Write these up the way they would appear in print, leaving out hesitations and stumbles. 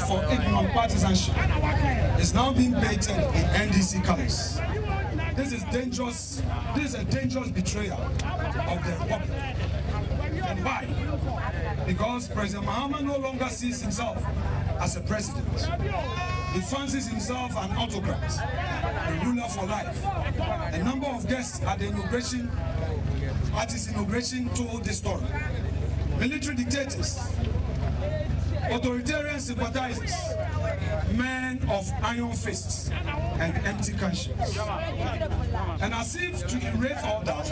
for ignorant partisanship is now being painted in NDC colors. This is dangerous. This is a dangerous betrayal of the Republic. And why? Because President Mahama no longer sees himself as a president. He fancies himself an autocrat, a ruler for life. A number of guests at his inauguration told this story. Military dictators, authoritarian sympathizers, men of iron fists and empty conscience. And as if to erase all that,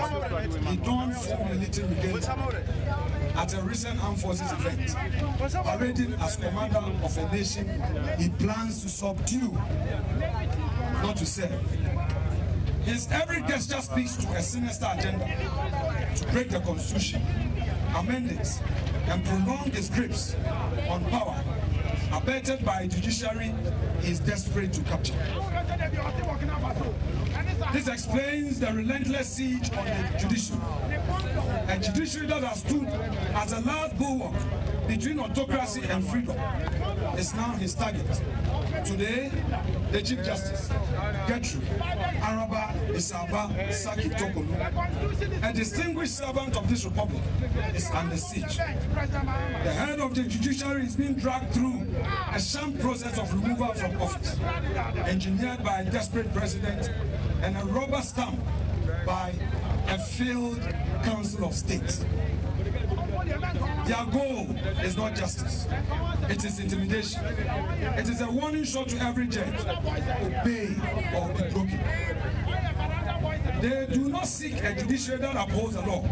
he donned full military regalia at a recent armed forces event, parading as commander of a nation he plans to subdue, not to serve. His every gesture speaks to a sinister agenda to break the constitution, amend it, and prolong his grips on power, abetted by a judiciary he is desperate to capture. This explains the relentless siege on the judiciary. A judiciary that has stood as a last bulwark between autocracy and freedom is now his target. Today, the Chief Justice, Gertrude Araba Isaba Saki Tokolo, a distinguished servant of this republic, is under siege. The head of the judiciary is being dragged through a sham process of removal from office, engineered by a desperate president and a rubber stamp by a failed Council of State. Their goal is not justice, it is intimidation. It is a warning shot to every judge: obey or be broken. They do not seek a judiciary that upholds the law.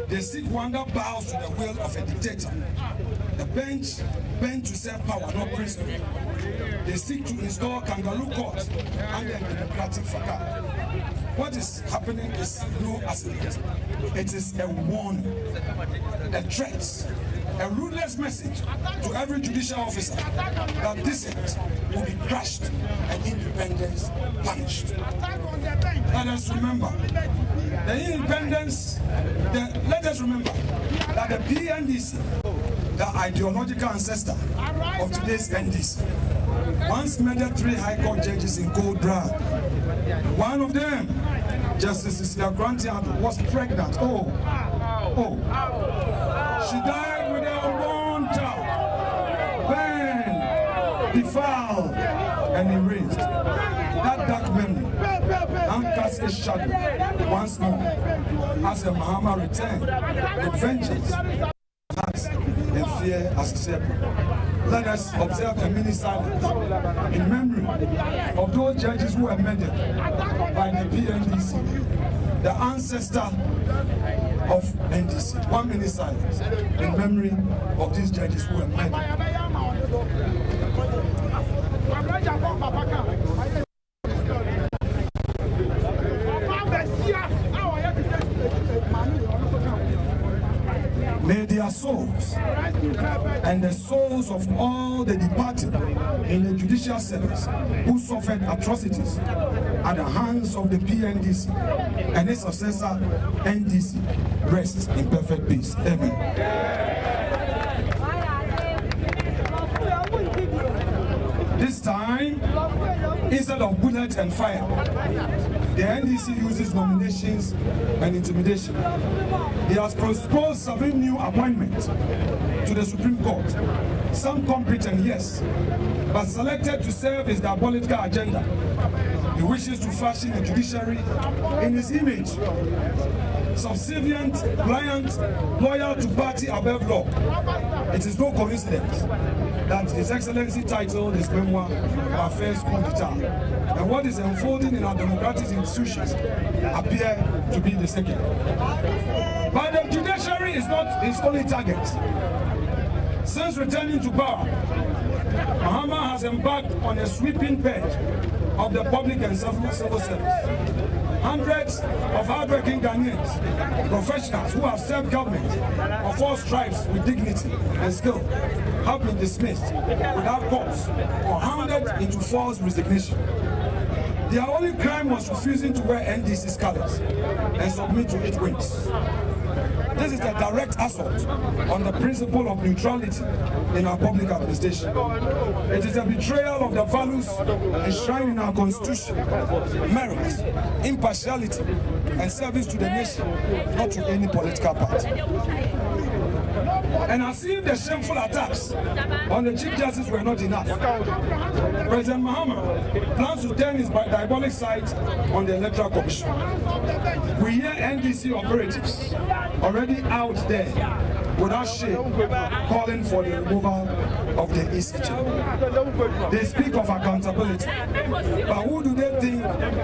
They seek one that bows to the will of a dictator. The bench bent to serve power, not principle. They seek to install kangaroo courts and a democratic facade. What is happening is no accident. It is a warning, a threat, a ruthless message to every judicial officer that dissent will be crushed and independence punished. Let us remember that the PNDC, the ideological ancestor of today's NDC, once murdered 3 High Court judges in cold blood. One of them, Justice Cecilia Grantian, was pregnant. She died with her unborn child, burned, defiled, and erased. That dark memory now casts its shadow once more as the Mahama returned with vengeance and fear as a shepherd. Let us observe a mini silence in memory of those judges who were murdered by the PNDC, the ancestor of NDC. 1 minute silence in memory of these judges who were murdered. May their souls and the souls of all the departed in the judicial service who suffered atrocities at the hands of the PNDC and its successor NDC rest in perfect peace. Amen. This time, instead of bullets and fire, the NDC uses nominations and intimidation. He has proposed 7 new appointments to the Supreme Court. Some competent, yes, but selected to serve his diabolical agenda. He wishes to fashion a judiciary in his image, subservient, pliant, loyal to party above law. It is no coincidence that His Excellency titled his memoir "Our First Coup d'Etat," and what is unfolding in our democratic institutions appear to be the second. But the judiciary is not his only target. Since returning to power, Mahama has embarked on a sweeping purge of the public and civil service. Hundreds of hardworking Ghanaians, professionals who have served government of all stripes with dignity and skill, have been dismissed without cause or hounded into false resignation. Their only crime was refusing to wear NDC's colors and submit to its whims. This is a direct assault on the principle of neutrality in our public administration. It is a betrayal of the values enshrined in our Constitution: merit, impartiality, and service to the nation, not to any political party. And as if the shameful attacks on the Chief Justice were not enough, President Mahama plans to turn his diabolic sight on the Electoral Commission. We hear NDC operatives already out there without shame calling for the removal of the ECJ. They speak of accountability, but who do they think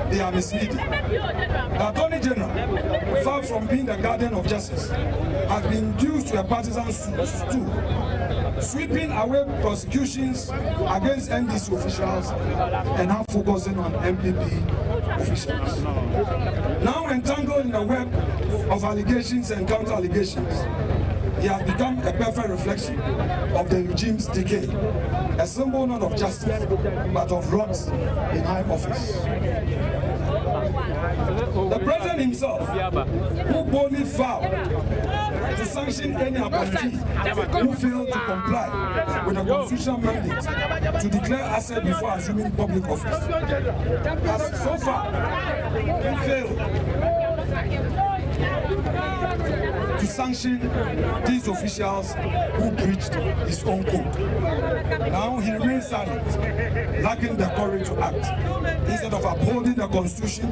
they are misleading? The Attorney General, far from being the guardian of justice, has been reduced to a partisan stool, sweeping away prosecutions against NDC officials and now focusing on MPP officials. Now entangled in a web of allegations and counter-allegations, he has become a perfect reflection of the regime's decay, a symbol not of justice, but of rot in high office. The president himself, who boldly vowed to sanction any appointee who failed to comply with the constitutional mandate to declare assets before assuming public office, has so far failed to sanction these officials who breached his own code. Now he remains silent, lacking the courage to act. Instead of upholding the Constitution,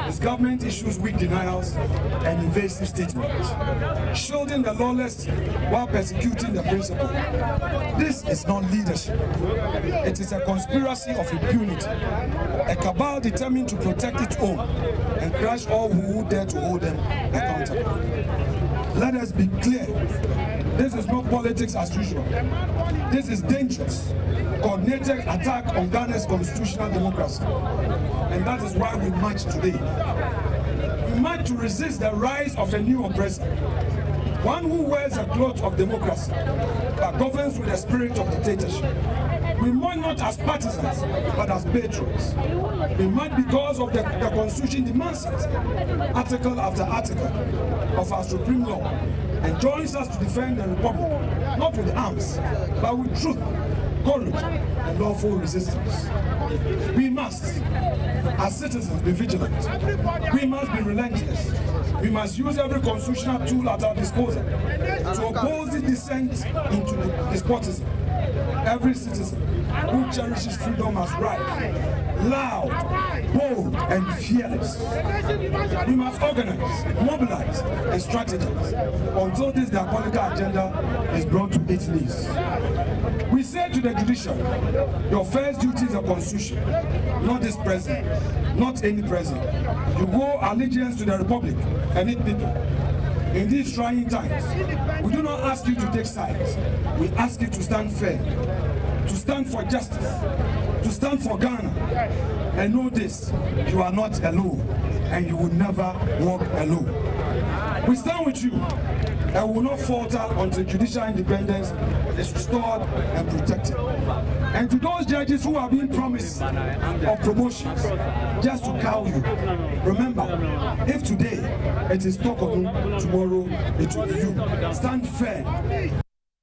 his government issues weak denials and evasive statements, shielding the lawless while persecuting the principle. This is not leadership. It is a conspiracy of impunity, a cabal determined to protect its own and crush all who would dare to hold them accountable. Let us be clear, this is not politics as usual. This is dangerous, coordinated attack on Ghana's constitutional democracy. And that is why we march today. We march to resist the rise of a new oppressor, one who wears the cloth of democracy, but governs with the spirit of dictatorship. We march not as partisans, but as patriots. We march because of the Constitution demands it, article after article of our supreme law, and joins us to defend the Republic, not with arms, but with truth, courage, and lawful resistance. We must, as citizens, be vigilant. We must be relentless. We must use every constitutional tool at our disposal to oppose the descent into despotism. Every citizen who cherishes freedom must rise, loud, bold, and fearless. We must organize, mobilize, and strategize until this diabolical agenda is brought to its knees. We say to the Judiciary, your first duty is the Constitution, not this president, not any president. You owe allegiance to the Republic and its people. In these trying times, we do not ask you to take sides. We ask you to stand fair, to stand for justice, to stand for Ghana. And know this, you are not alone, and you will never walk alone. We stand with you and will not falter until judicial independence is restored and protected. And to those judges who have been promised of promotions just to cow you, remember, if today it is Tokono, tomorrow it will be you. Stand firm.